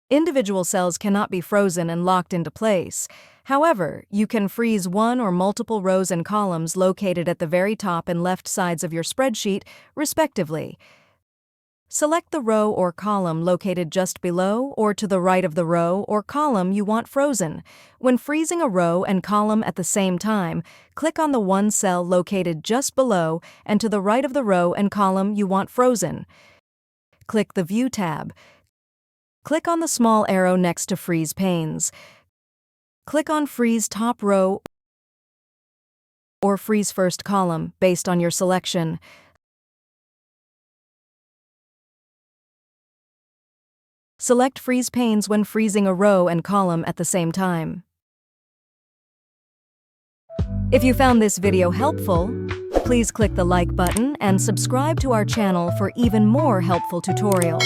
Individual cells cannot be frozen and locked into place. However, you can freeze one or multiple rows and columns located at the very top and left sides of your spreadsheet, respectively. Select the row or column located just below or to the right of the row or column you want frozen. When freezing a row and column at the same time, click on the one cell located just below and to the right of the row and column you want frozen. Click the View tab. Click on the small arrow next to Freeze Panes. Click on Freeze Top Row or Freeze First Column based on your selection. Select Freeze Panes when freezing a row and column at the same time. If you found this video helpful, please click the like button and subscribe to our channel for even more helpful tutorials.